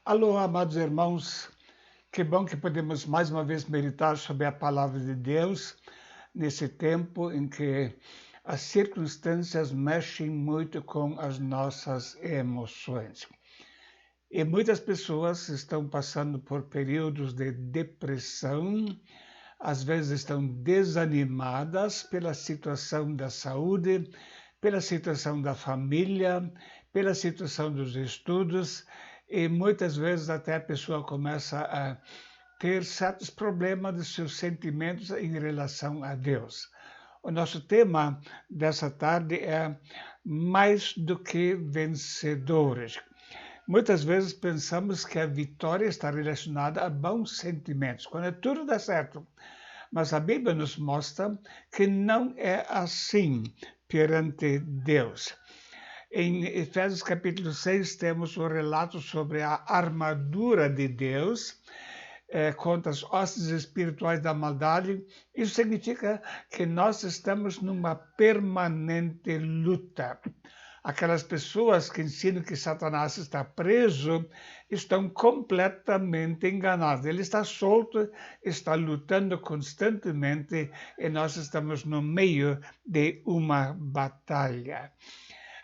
Alô, amados irmãos, que bom que podemos mais uma vez meditar sobre a palavra de Deus nesse tempo em que as circunstâncias mexem muito com as nossas emoções. E muitas pessoas estão passando por períodos de depressão, às vezes estão desanimadas pela situação da saúde, pela situação da família, pela situação dos estudos, e muitas vezes até a pessoa começa a ter certos problemas de seus sentimentos em relação a Deus. O nosso tema dessa tarde é mais do que vencedores. Muitas vezes pensamos que a vitória está relacionada a bons sentimentos, quando tudo dá certo. Mas a Bíblia nos mostra que não é assim perante Deus. Em Efésios capítulo 6 temos o relato sobre a armadura de Deus contra as hostes espirituais da maldade. Isso significa que nós estamos numa permanente luta. Aquelas pessoas que ensinam que Satanás está preso estão completamente enganadas. Ele está solto, está lutando constantemente e nós estamos no meio de uma batalha.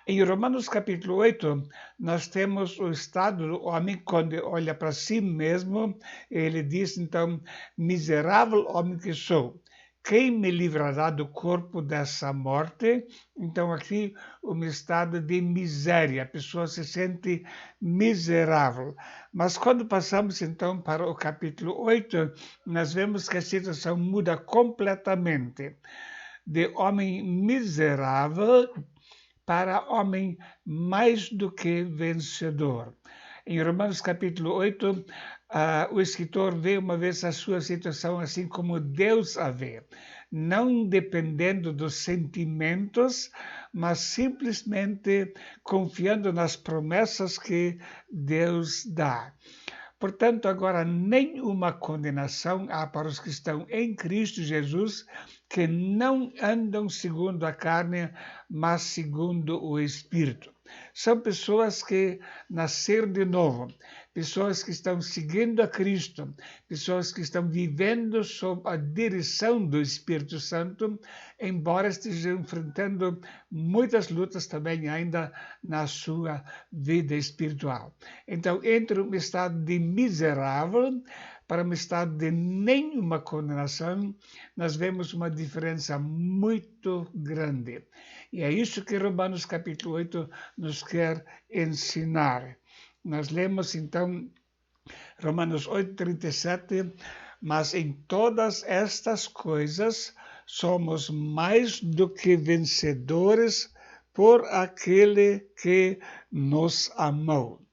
Em Romanos capítulo 8, nós temos o estado do homem quando olha para si mesmo, ele diz então, miserável homem que sou, quem me livrará do corpo dessa morte? Então aqui um estado de miséria, a pessoa se sente miserável. Mas quando passamos então para o capítulo 8, nós vemos que a situação muda completamente. De homem miserável para homem mais do que vencedor. Em Romanos capítulo 8, o escritor vê uma vez a sua situação assim como Deus a vê, não dependendo dos sentimentos, mas simplesmente confiando nas promessas que Deus dá. Portanto, agora nenhuma condenação há para os que estão em Cristo Jesus, que não andam segundo a carne, mas segundo o Espírito. São pessoas que nasceram de novo, pessoas que estão seguindo a Cristo, pessoas que estão vivendo sob a direção do Espírito Santo, embora estejam enfrentando muitas lutas também ainda na sua vida espiritual. Então, entre um estado de miserável para um estado de nenhuma condenação, nós vemos uma diferença muito grande. E é isso que Romanos capítulo 8 nos quer ensinar. Nós lemos então Romanos 8:37, mas em todas estas coisas somos mais do que vencedores por aquele que nos amou.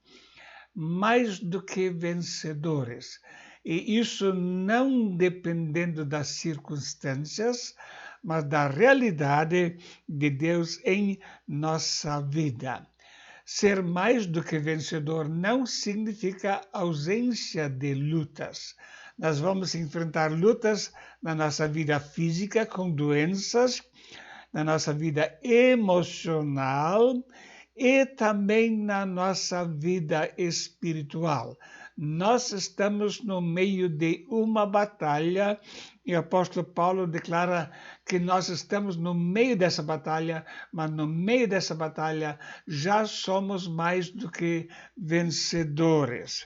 Mais do que vencedores. E isso não dependendo das circunstâncias, mas da realidade de Deus em nossa vida. Ser mais do que vencedor não significa ausência de lutas. Nós vamos enfrentar lutas na nossa vida física, com doenças, na nossa vida emocional e também na nossa vida espiritual. Nós estamos no meio de uma batalha e o apóstolo Paulo declara que nós estamos no meio dessa batalha, mas no meio dessa batalha já somos mais do que vencedores.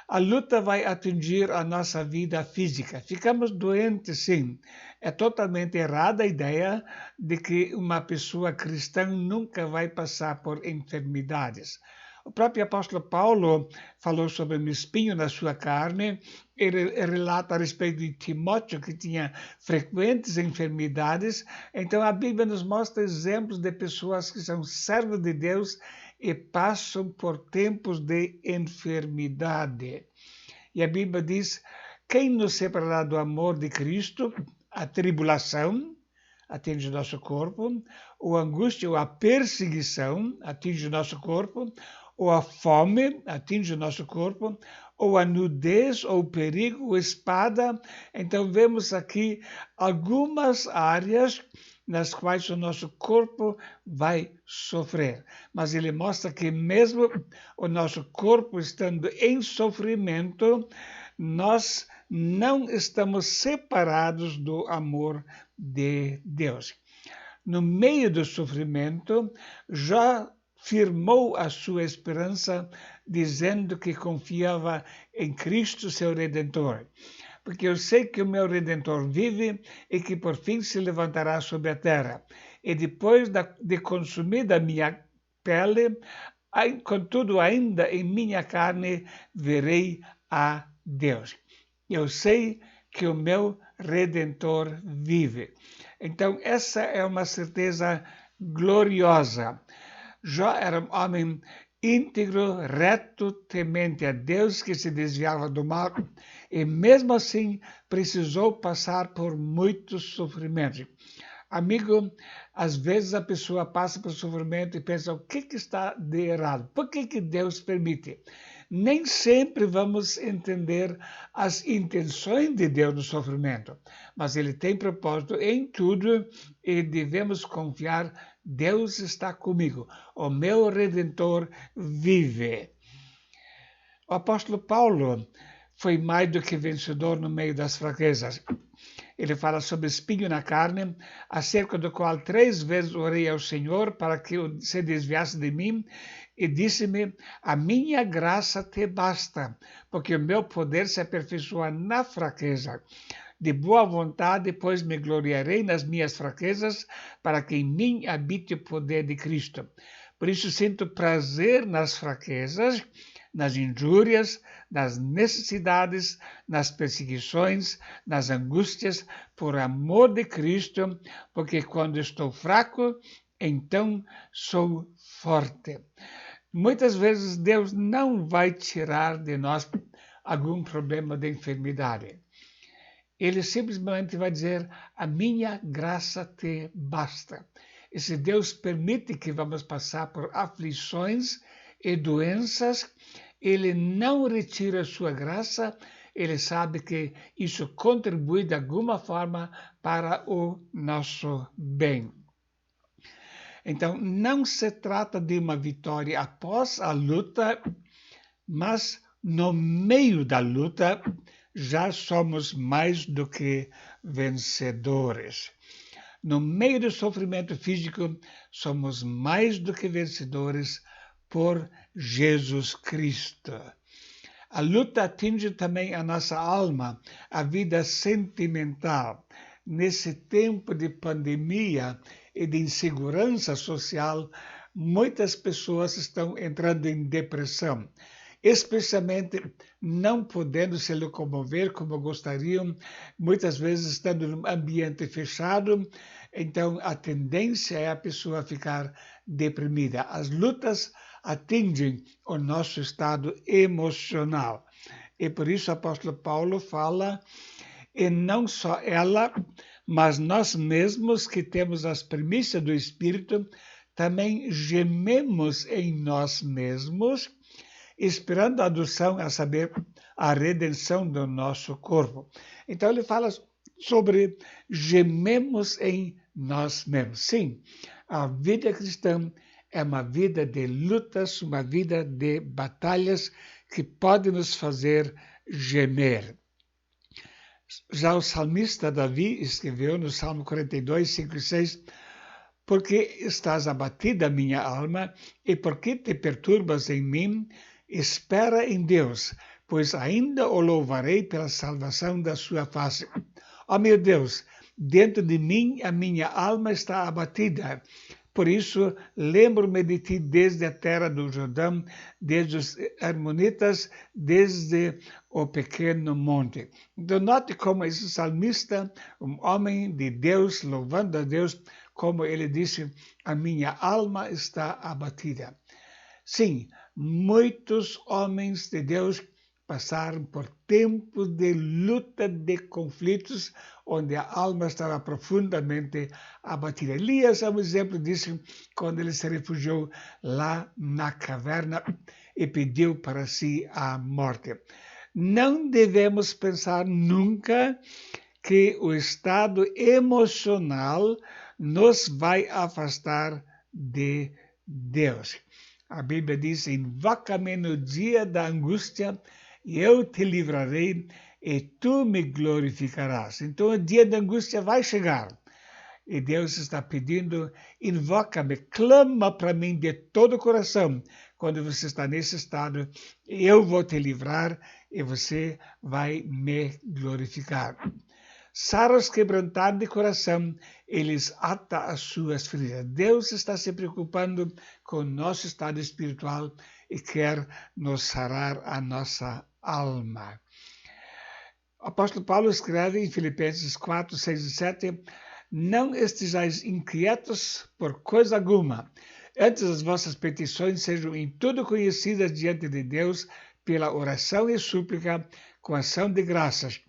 A luta vai atingir a nossa vida física. Ficamos doentes, sim. É totalmente errada a ideia de que uma pessoa cristã nunca vai passar por enfermidades. O próprio apóstolo Paulo falou sobre um espinho na sua carne. Ele relata a respeito de Timóteo, que tinha frequentes enfermidades. Então a Bíblia nos mostra exemplos de pessoas que são servos de Deus e passam por tempos de enfermidade. E a Bíblia diz, quem nos separará do amor de Cristo? A tribulação atinge o nosso corpo, ou a angústia ou a perseguição atinge o nosso corpo, ou a fome atinge o nosso corpo, ou a nudez, ou o perigo, ou a espada. Então vemos aqui algumas áreas nas quais o nosso corpo vai sofrer. Mas ele mostra que mesmo o nosso corpo estando em sofrimento, nós não estamos separados do amor de Deus. No meio do sofrimento, Jó firmou a sua esperança, dizendo que confiava em Cristo, seu Redentor. Porque eu sei que o meu Redentor vive e que por fim se levantará sobre a terra. E depois de consumida a minha pele, contudo ainda em minha carne verei a Deus. Eu sei que o meu Redentor vive. Então, essa é uma certeza gloriosa. Jó era um homem íntegro, reto, temente a Deus, que se desviava do mal e, mesmo assim, precisou passar por muitos sofrimentos. Amigo, às vezes a pessoa passa por sofrimento e pensa, o que está de errado? Por que Deus permite? Nem sempre vamos entender as intenções de Deus no sofrimento, mas Ele tem propósito em tudo e devemos confiar, Deus está comigo, o meu Redentor vive. O apóstolo Paulo foi mais do que vencedor no meio das fraquezas. Ele fala sobre espinho na carne, acerca do qual 3 vezes orei ao Senhor para que se desviasse de mim, e disse-me, a minha graça te basta, porque o meu poder se aperfeiçoa na fraqueza. De boa vontade, pois me gloriarei nas minhas fraquezas, para que em mim habite o poder de Cristo. Por isso sinto prazer nas fraquezas, nas injúrias, nas necessidades, nas perseguições, nas angústias, por amor de Cristo, porque quando estou fraco, então sou forte. Muitas vezes Deus não vai tirar de nós algum problema de enfermidade. Ele simplesmente vai dizer, a minha graça te basta. E se Deus permite que vamos passar por aflições e doenças, Ele não retira a sua graça, Ele sabe que isso contribui de alguma forma para o nosso bem. Então, não se trata de uma vitória após a luta, mas no meio da luta já somos mais do que vencedores. No meio do sofrimento físico, somos mais do que vencedores por Jesus Cristo. A luta atinge também a nossa alma, a vida sentimental. Nesse tempo de pandemia e de insegurança social, muitas pessoas estão entrando em depressão, especialmente não podendo se locomover como gostariam, muitas vezes estando num ambiente fechado, então a tendência é a pessoa ficar deprimida. As lutas atingem o nosso estado emocional. E por isso o apóstolo Paulo fala, e não só ela, mas nós mesmos que temos as primícias do Espírito, também gememos em nós mesmos, esperando a adoção, a saber, a redenção do nosso corpo. Então ele fala sobre gememos em nós mesmos. Sim, a vida cristã é uma vida de lutas, uma vida de batalhas que pode nos fazer gemer. Já o salmista Davi escreveu no Salmo 42, 5 e 6, porque estás abatida, minha alma, e por que te perturbas em mim? Espera em Deus, pois ainda o louvarei pela salvação da sua face. Ó meu Deus, dentro de mim a minha alma está abatida. Por isso, lembro-me de ti desde a terra do Jordão, desde os Hermonitas, desde o pequeno monte. Então, note como esse salmista, um homem de Deus, louvando a Deus, como ele disse, a minha alma está abatida. Sim, muitos homens de Deus passaram por tempos de luta, de conflitos, onde a alma estava profundamente abatida. Elias é um exemplo disso, quando ele se refugiou lá na caverna e pediu para si a morte. Não devemos pensar nunca que o estado emocional nos vai afastar de Deus. A Bíblia diz: invoca-me no dia da angústia, e eu te livrarei, e tu me glorificarás. Então o dia da angústia vai chegar. E Deus está pedindo: invoca-me, clama para mim de todo o coração. Quando você está nesse estado, eu vou te livrar e você vai me glorificar. Sara os quebrantados de coração, eles ata as suas feridas. Deus está se preocupando com o nosso estado espiritual e quer nos sarar a nossa alma. O apóstolo Paulo escreve em Filipenses 4, 6 e 7: não estejais inquietos por coisa alguma. Antes as vossas petições sejam em tudo conhecidas diante de Deus pela oração e súplica com ação de graças.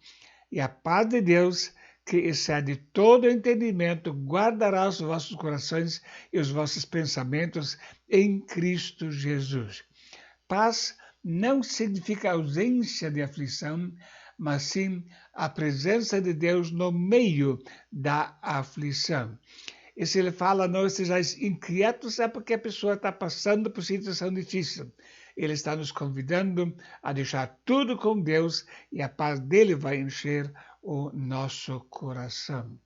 E a paz de Deus, que excede todo entendimento, guardará os vossos corações e os vossos pensamentos em Cristo Jesus. Paz não significa ausência de aflição, mas sim a presença de Deus no meio da aflição. E se ele fala, não sejais inquietos, é porque a pessoa está passando por situação difícil. Ele está nos convidando a deixar tudo com Deus e a paz dele vai encher o nosso coração.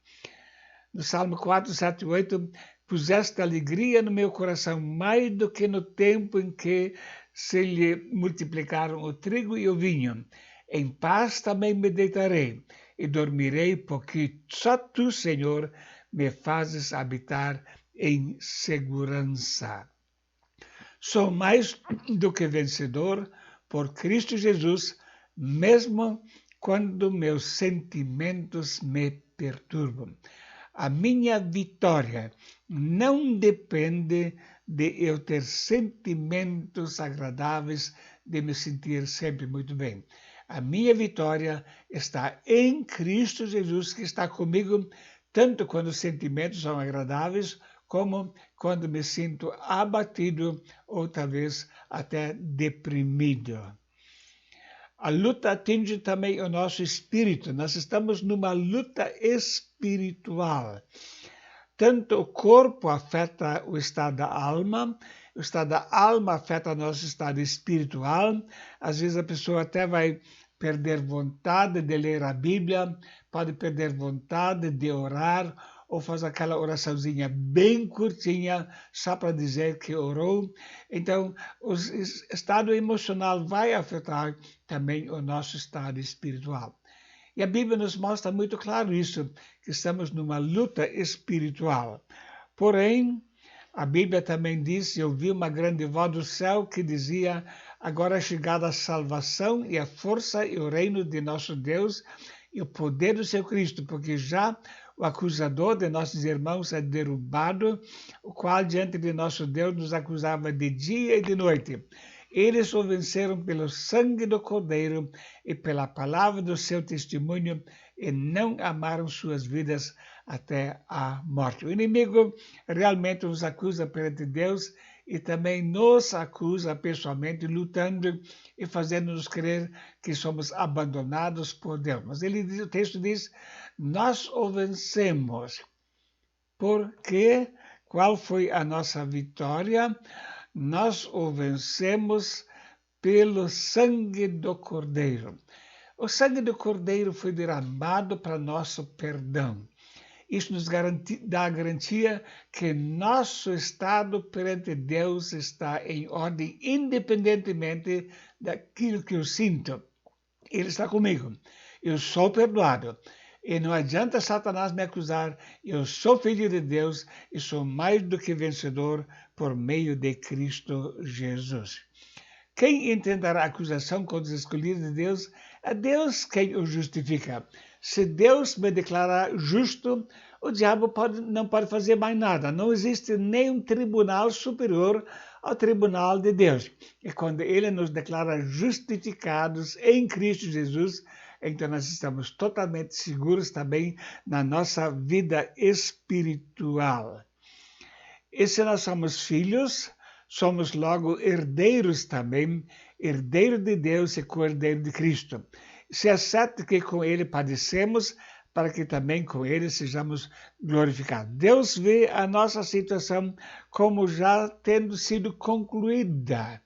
No Salmo 4, 7 e 8, puseste alegria no meu coração mais do que no tempo em que se lhe multiplicaram o trigo e o vinho. Em paz também me deitarei e dormirei, porque só tu, Senhor, me fazes habitar em segurança. Sou mais do que vencedor por Cristo Jesus, mesmo quando meus sentimentos me perturbam. A minha vitória não depende de eu ter sentimentos agradáveis, de me sentir sempre muito bem. A minha vitória está em Cristo Jesus, que está comigo, tanto quando os sentimentos são agradáveis, como quando me sinto abatido ou talvez até deprimido. A luta atinge também o nosso espírito. Nós estamos numa luta espiritual. Tanto o corpo afeta o estado da alma, o estado da alma afeta o nosso estado espiritual. Às vezes a pessoa até vai perder vontade de ler a Bíblia, pode perder vontade de orar, ou faz aquela oraçãozinha bem curtinha, só para dizer que orou. Então, o estado emocional vai afetar também o nosso estado espiritual. E a Bíblia nos mostra muito claro isso, que estamos numa luta espiritual. Porém, a Bíblia também diz, eu vi uma grande voz do céu que dizia: agora é chegada a salvação e a força e o reino de nosso Deus e o poder do seu Cristo, porque já o acusador de nossos irmãos é derrubado, o qual diante de nosso Deus nos acusava de dia e de noite. Eles o venceram pelo sangue do Cordeiro e pela palavra do seu testemunho e não amaram suas vidas até a morte. O inimigo realmente nos acusa perante Deus e também nos acusa pessoalmente, lutando e fazendo-nos crer que somos abandonados por Deus. Mas o texto diz: nós o vencemos. Porque qual foi a nossa vitória? Nós o vencemos pelo sangue do Cordeiro. O sangue do Cordeiro foi derramado para nosso perdão. Isso nos dá a garantia que nosso estado perante Deus está em ordem, independentemente daquilo que eu sinto. Ele está comigo. Eu sou perdoado. E não adianta Satanás me acusar. Eu sou filho de Deus e sou mais do que vencedor por meio de Cristo Jesus. Quem entenderá a acusação contra os escolhidos de Deus, é Deus quem o justifica. Se Deus me declarar justo, o diabo não pode fazer mais nada. Não existe nenhum tribunal superior ao tribunal de Deus. E quando ele nos declara justificados em Cristo Jesus, então nós estamos totalmente seguros também na nossa vida espiritual. E se nós somos filhos, somos logo herdeiros também, herdeiro de Deus e co-herdeiro de Cristo. Se é certo que com ele padecemos, para que também com ele sejamos glorificados. Deus vê a nossa situação como já tendo sido concluída.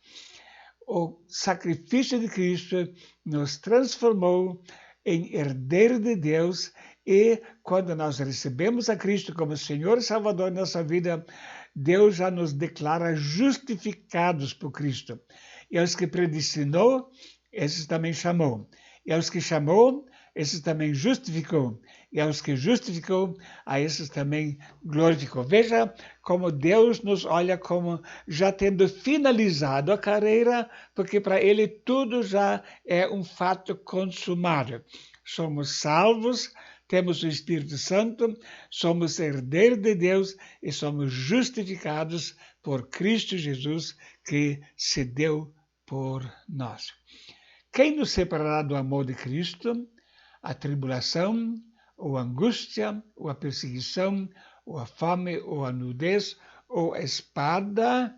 O sacrifício de Cristo nos transformou em herdeiro de Deus e quando nós recebemos a Cristo como Senhor e Salvador em nossa vida, Deus já nos declara justificados por Cristo. E aos que predestinou, esses também chamou. E aos que chamou, esses também justificou. E aos que justificou, a esses também glorificou. Veja como Deus nos olha como já tendo finalizado a carreira, porque para Ele tudo já é um fato consumado. Somos salvos, temos o Espírito Santo, somos herdeiros de Deus e somos justificados por Cristo Jesus, que se deu por nós. Quem nos separará do amor de Cristo? A tribulação, ou a angústia, ou a perseguição, ou a fome, ou a nudez, ou a espada?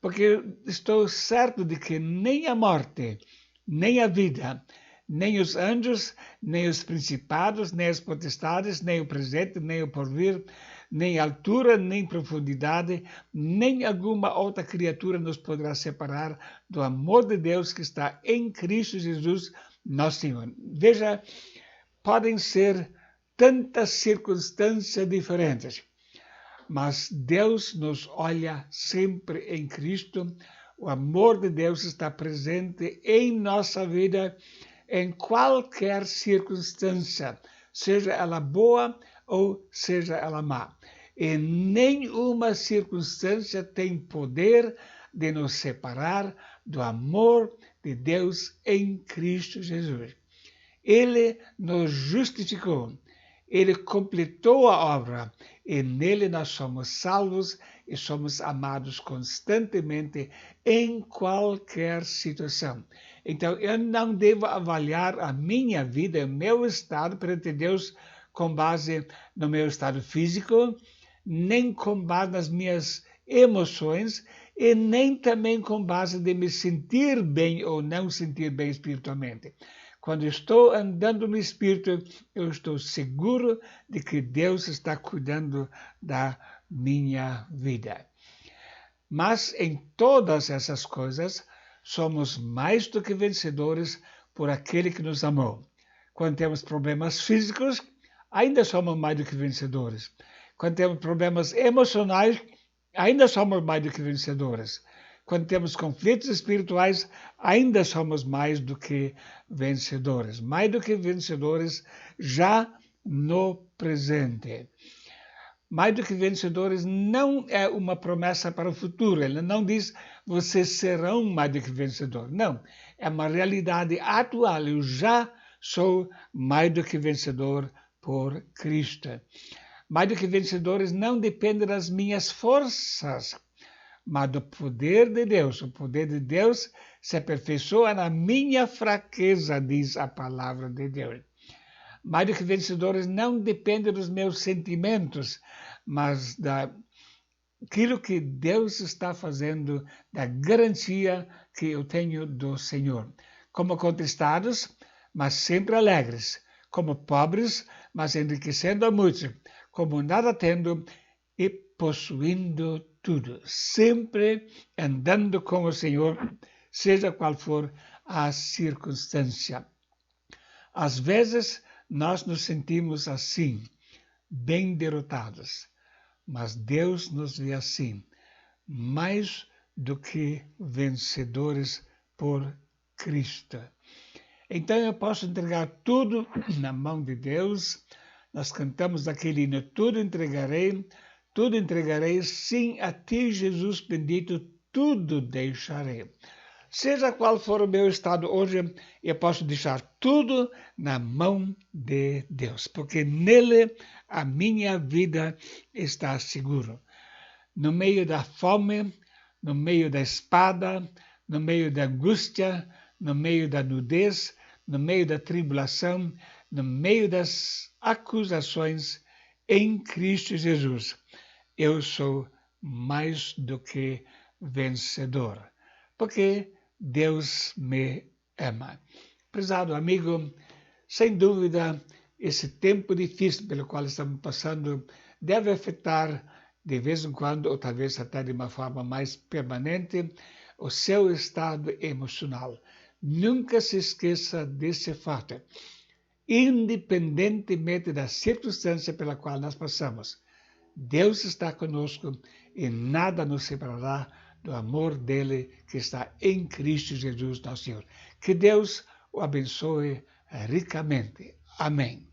Porque estou certo de que nem a morte, nem a vida, nem os anjos, nem os principados, nem as potestades, nem o presente, nem o porvir, nem altura, nem profundidade, nem alguma outra criatura nos poderá separar do amor de Deus que está em Cristo Jesus, nosso Senhor. Veja, podem ser tantas circunstâncias diferentes, mas Deus nos olha sempre em Cristo. O amor de Deus está presente em nossa vida, em qualquer circunstância, seja ela boa ou seja ela má. E nenhuma circunstância tem poder de nos separar do amor de Deus em Cristo Jesus. Ele nos justificou, ele completou a obra e nele nós somos salvos e somos amados constantemente em qualquer situação. Então, eu não devo avaliar a minha vida, o meu estado perante Deus com base no meu estado físico, nem com base nas minhas emoções e nem também com base de me sentir bem ou não sentir bem espiritualmente. Quando estou andando no Espírito, eu estou seguro de que Deus está cuidando da minha vida. Mas em todas essas coisas, somos mais do que vencedores por aquele que nos amou. Quando temos problemas físicos, ainda somos mais do que vencedores. Quando temos problemas emocionais, ainda somos mais do que vencedores. Quando temos conflitos espirituais, ainda somos mais do que vencedores. Mais do que vencedores já no presente. Mais do que vencedores não é uma promessa para o futuro. Ele não diz, vocês serão mais do que vencedores. Não, é uma realidade atual. Eu já sou mais do que vencedor por Cristo. Mais do que vencedores não depende das minhas forças, mas do poder de Deus. O poder de Deus se aperfeiçoa na minha fraqueza, diz a palavra de Deus. Mais do que vencedores não depende dos meus sentimentos, mas daquilo que Deus está fazendo, da garantia que eu tenho do Senhor. Como contristados, mas sempre alegres. Como pobres, mas enriquecendo a muitos. Como nada tendo e possuindo tudo. Sempre andando com o Senhor, seja qual for a circunstância. Às vezes, nós nos sentimos assim, bem derrotados, mas Deus nos vê assim, mais do que vencedores por Cristo. Então eu posso entregar tudo na mão de Deus. Nós cantamos aquele hino, tudo entregarei, sim, a ti, Jesus bendito, tudo deixarei. Seja qual for o meu estado hoje, eu posso deixar tudo na mão de Deus, porque nele a minha vida está segura. No meio da fome, no meio da espada, no meio da angústia, no meio da nudez, no meio da tribulação, no meio das acusações, em Cristo Jesus, eu sou mais do que vencedor, porque Deus me ama. Prezado amigo, sem dúvida, esse tempo difícil pelo qual estamos passando deve afetar de vez em quando, ou talvez até de uma forma mais permanente, o seu estado emocional. Nunca se esqueça desse fato. Independentemente da circunstância pela qual nós passamos, Deus está conosco e nada nos separará do amor dele que está em Cristo Jesus, nosso Senhor. Que Deus o abençoe ricamente. Amém.